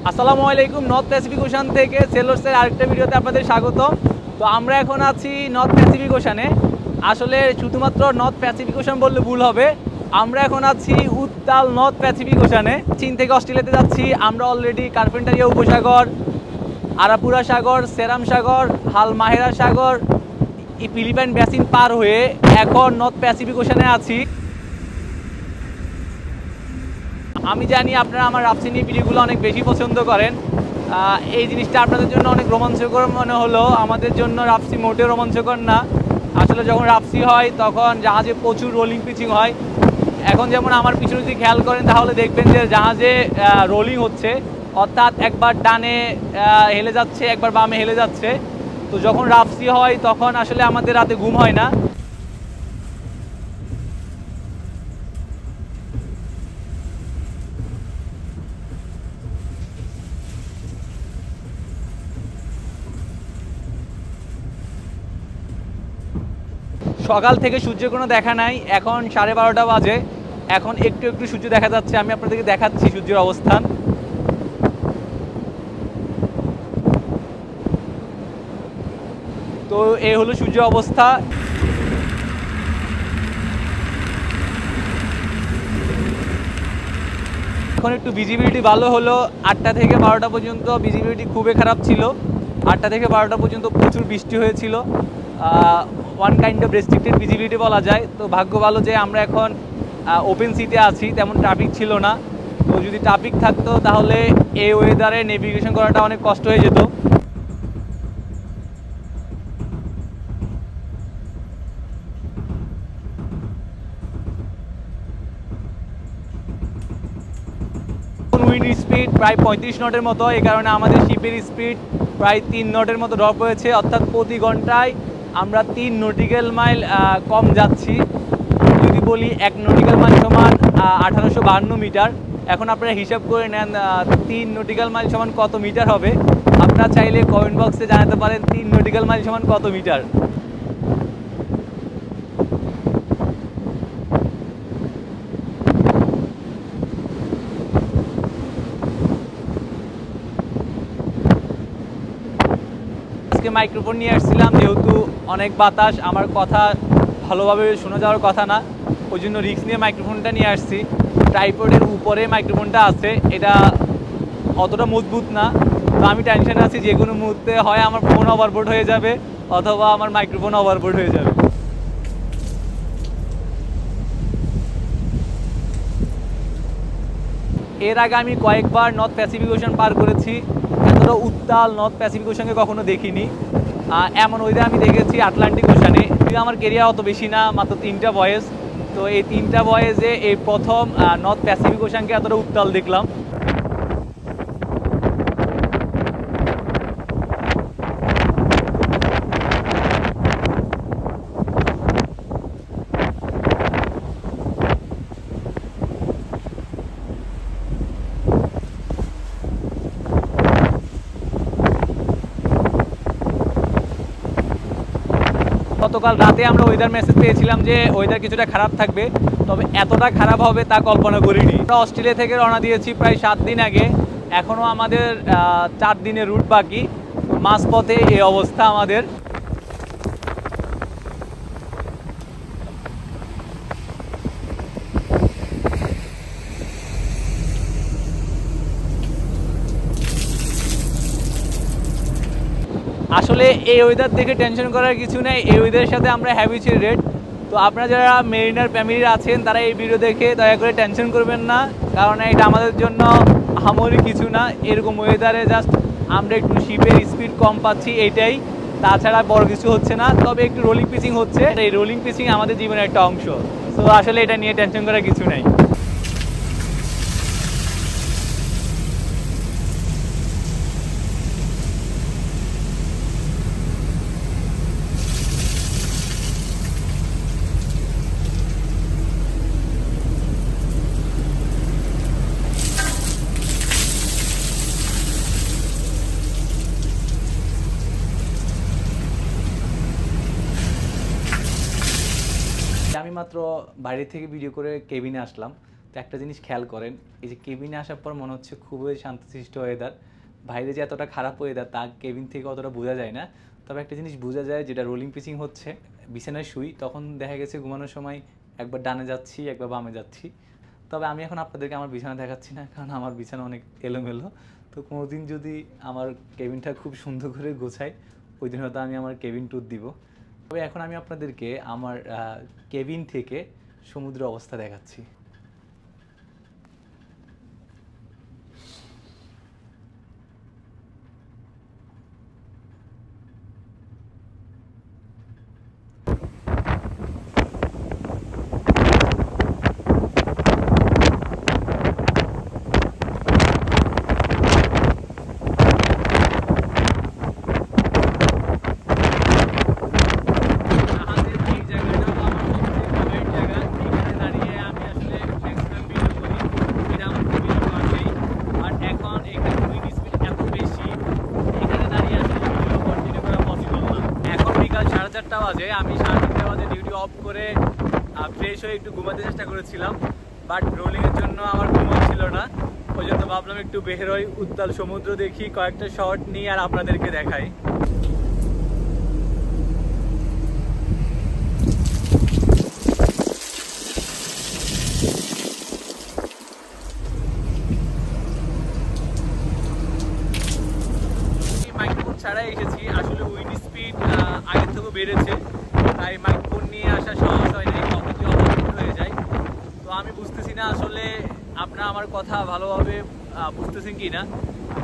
আসসালামু আলাইকুম। North Pacific ocean থেকে সেলর্সের আরেকটা ভিডিওতে আপনাদের স্বাগতম। তো আমরা এখন আছি নর্থ প্যাসিফিক ওশানে। আসলে শুধুমাত্র নর্থ প্যাসিফিক ওশান বললে ভুল হবে, আমরা এখন আছি উত্তাল নর্থ প্যাসিফিক ওশানে। চীন থেকে অস্ট্রেলিয়াতে যাচ্ছি। আমরা অলরেডি কার্পেন্টারিয়া উপসাগর, আরাপুরা সাগর, সেরাম সাগর, হালমাহেরা সাগর, ফিলিপাইন বেসিন পার হয়ে এখন নর্থ প্যাসিফিক ওশানে আছি। আমি জানি আপনারা আমার রাফসি নিয়ে ভিডিওগুলো অনেক বেশি পছন্দ করেন। এই জিনিসটা আপনাদের জন্য অনেক রোমাঞ্চকর মনে হলো, আমাদের জন্য রাফসি মোটেও রোমাঞ্চকর না। আসলে যখন রাফসি হয় তখন জাহাজে প্রচুর রোলিং পিচিং হয়। এখন যেমন আমার পিছনে যদি খেয়াল করেন তাহলে দেখবেন যে জাহাজে রোলিং হচ্ছে, অর্থাৎ একবার ডানে হেলে যাচ্ছে, একবার বামে হেলে যাচ্ছে। তো যখন রাফসি হয় তখন আসলে আমাদের রাতে ঘুম হয় না। সকাল থেকে সূর্যের কোনো দেখা নাই, এখন 12:30 বাজে। এখন একটু একটু সূর্য দেখা যাচ্ছে, আমি আপনাদেরকে দেখাচ্ছি সূর্যের অবস্থান। তো এই হলো সূর্যের অবস্থা। এখন একটু ভিজিবিলিটি ভালো হলো। 8টা থেকে 12টা পর্যন্ত ভিজিবিলিটি খুবই খারাপ ছিল। 8টা থেকে 12টা পর্যন্ত প্রচুর বৃষ্টি হয়েছিল। One kind of restricted visibility বলা যায়। তো ভাগ্য ভালো যে আমরা এখন ওপেন সিতে আছি, তেমন ট্রাফিক ছিল না। তো যদি ট্রাফিক থাকতো তাহলে এই ওয়েদারে নেভিগেশন করাটা অনেক কষ্ট হয়ে যেত। উইন্ড স্পিড প্রায় 35 নটের মতো, এই কারণে আমাদের শিপের স্পিড প্রায় 3 নটের মতো ড্রপ হয়েছে, অর্থাৎ প্রতি ঘন্টায় আমরা 3 নটিক্যাল মাইল কম যাচ্ছি। যদি বলি 1 নটিক্যাল মাইল সমান 1852 মিটার। এখন আপনারা হিসাব করে নেন 3 নটিক্যাল মাইল সমান কত মিটার হবে। আপনারা চাইলে কমেন্ট বক্সে জানাতে পারেন 3 নটিক্যাল মাইল সমান কত মিটার। আজকে মাইক্রোফোন নিয়ে আসছিলাম, যেহেতু অনেক বাতাস, আমার কথা ভালোভাবে শোনা যাওয়ার কথা না, ওই জন্য রিস্ক নিয়ে মাইক্রোফোনটা নিয়ে আসছি। ট্রাইপডের উপরে মাইক্রোফোনটা আছে, এটা অতটা মজবুত না। তো আমি টেনশনে আছি, যে কোনো মুহূর্তে হয় আমার ফোন ওভারবোর্ড হয়ে যাবে অথবা আমার মাইক্রোফোন ওভারবোর্ড হয়ে যাবে। এর আগে আমি কয়েকবার নর্থ প্যাসিফিক ওশান পার করেছি, এতটা উত্তাল নর্থ প্যাসিফিক ওশানকে কখনো দেখিনি। এমন ওয়েদার আমি দেখেছি আটলান্টিক ওশানে। আমার কেরিয়ার অত বেশি না, মাত্র 3টা ভয়েজ। তো এই 3টা ভয়েজে এই প্রথম নর্থ প্যাসিফিক ওশানকে এতটা উত্তাল দেখলাম। গতকাল রাতে আমরা ওয়েদার মেসেজ পেয়েছিলাম যে ওয়েদার কিছুটা খারাপ থাকবে, তবে এতটা খারাপ হবে তা কল্পনা করিনি। আমরা অস্ট্রেলিয়া থেকে রওনা দিয়েছি প্রায় 7 দিন আগে, এখনও আমাদের 4 দিনের রুট বাকি। মাঝপথে এই অবস্থা আমাদের। আসলে এই ওয়েদার দেখে টেনশন করার কিছু নেই, এই ওয়েদারের সাথে আমরা হ্যাবিচুয়েটেড। তো আপনারা যারা মেরিনার ফ্যামিলি আছেন তারা এই ভিডিও দেখে দয়া করে টেনশন করবেন না, কারণ এটা আমাদের জন্য আহামরি কিছু না। এরকম ওয়েদারে জাস্ট আমরা একটু শিপের স্পিড কম পাচ্ছি, এইটাই, তাছাড়া বড় কিছু হচ্ছে না। তবে একটু রোলিং পিচিং হচ্ছে, এই রোলিং পিচিং আমাদের জীবনের একটা অংশ। তো আসলে এটা নিয়ে টেনশন করার কিছু নেই। আমি মাত্র বাইরে থেকে ভিডিও করে কেবিনে আসলাম। তো একটা জিনিস খেয়াল করেন, এই যে কেবিনে আসার পর মনে হচ্ছে খুবই শান্তশিষ্ট ওয়েদার, বাইরে যে এতটা খারাপ ওয়েদার তা কেবিন থেকে অতটা বোঝা যায় না। তবে একটা জিনিস বোঝা যায়, যেটা রোলিং পিচিং হচ্ছে, বিছানায় শুই তখন দেখা গেছে ঘুমানোর সময় একবার ডানে যাচ্ছি একবার বামে যাচ্ছি। তবে আমি এখন আপনাদেরকে আমার বিছানা দেখাচ্ছি না, কারণ আমার বিছানা অনেক এলোমেলো। তো কোনোদিন যদি আমার কেবিনটা খুব সুন্দর করে গোছাই, ওই দিন হয়তো আমি আমার কেবিন ট্যুর দিব। তবে এখন আমি আপনাদেরকে আমার কেবিন থেকে সমুদ্রের অবস্থা দেখাচ্ছি। বাজে, আমি 3:30 বাজে ডিউটি অফ করে ফ্রেশ হয়ে একটু ঘুমাতে চেষ্টা করেছিলাম, বাট রোলিংয়ের জন্য আমার ঘুম ছিল না। ওই জন্য ভাবলাম একটু বের হই, উত্তাল সমুদ্র দেখি, কয়েকটা শট নিই আর আপনাদেরকে দেখাই। মাইক্রোফোন ছাড়াই এসেছি, আসলে উইন্ড স্পিড আগের থেকেও বেড়েছে, তাই মাইক্রোফোন নিয়ে আসা সহজ হয় নাই, কখনই অবস্থিত হয়ে যায়। তো আমি বুঝতেছি না আসলে আপনারা আমার কথা ভালোভাবে বুঝতেছেন কি না।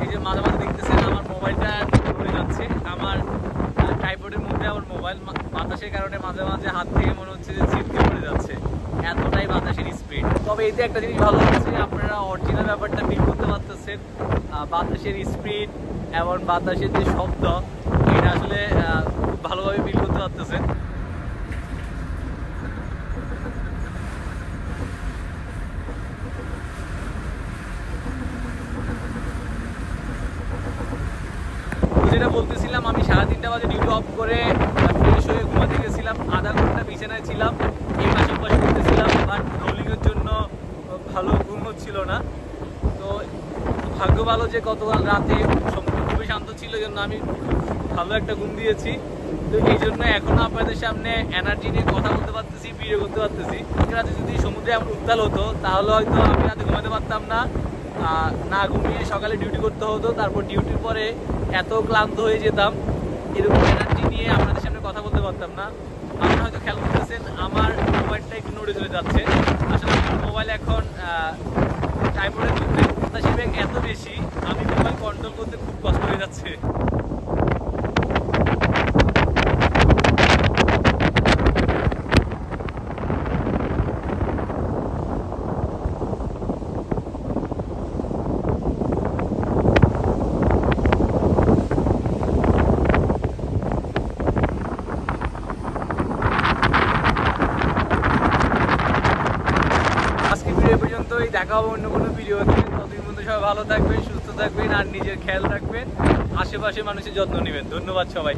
এই যে মাঝে মাঝে দেখতেছেন আমার মোবাইলটা পড়ে যাচ্ছে, আমার ট্রাইপডের মধ্যে আমার মোবাইল, বাতাসের কারণে মাঝে মাঝে হাত থেকে মনে হচ্ছে যে ছিটকে পড়ে যাচ্ছে, এতটাই বাতাসের স্পিড। তবে এতে একটা জিনিস ভালো হচ্ছে, আপনারা অরিজিনাল ব্যাপারটা ফিল করতে পারতেছেন, বাতাসের স্পিড এবং বাতাসের যে শব্দ, এটা আসলে খুব ভালোভাবে ফিল করতে পারতেছেন। যেটা বলতেছিলাম, আমি 3:30 বাজে ডিউটি অফ করে ফ্রেশ হয়ে ঘুমাতে গেছিলাম, আধা ঘন্টা বিছানায় ছিলাম, এই পাশে পাশে করতেছিলাম, বাট রোলিংয়ের জন্য ভালো ঘুম হচ্ছিল না। তো ভাগ্য ভালো যে গতকাল রাতে সমুদ্র খুবই শান্ত ছিল, জন্য আমি ভালো একটা ঘুম দিয়েছি। তো এই জন্য এখনো আপনাদের সামনে এনার্জি নিয়ে কথা বলতে পারতেছি, ভিডিও করতে পারতেছি। রাতে যদি সমুদ্রে এমন উত্তাল হতো তাহলে হয়তো আমি রাতে ঘুমাতে পারতাম না, না ঘুমিয়ে সকালে ডিউটি করতে হতো, তারপর ডিউটির পরে এত ক্লান্ত হয়ে যেতাম, এরকম এনার্জি নিয়ে আপনাদের সামনে কথা বলতে পারতাম না। আপনারা হয়তো খেয়াল করতেছেন আমার মোবাইলটা একটু নড়ে চলে যাচ্ছে, আসলে আমার মোবাইল এখন ট্রাইপডের মধ্যে বাতাসের বেগ এত বেশি, আমি মোবাইল কন্ট্রোল করতে খুব কষ্ট হয়ে যাচ্ছে। দেখা হবে অন্য কোনো ভিডিওতে, ততদিন পর্যন্ত সবাই ভালো থাকবেন, সুস্থ থাকবেন আর নিজের খেয়াল রাখবেন, আশেপাশে মানুষের যত্ন নেবেন। ধন্যবাদ সবাই।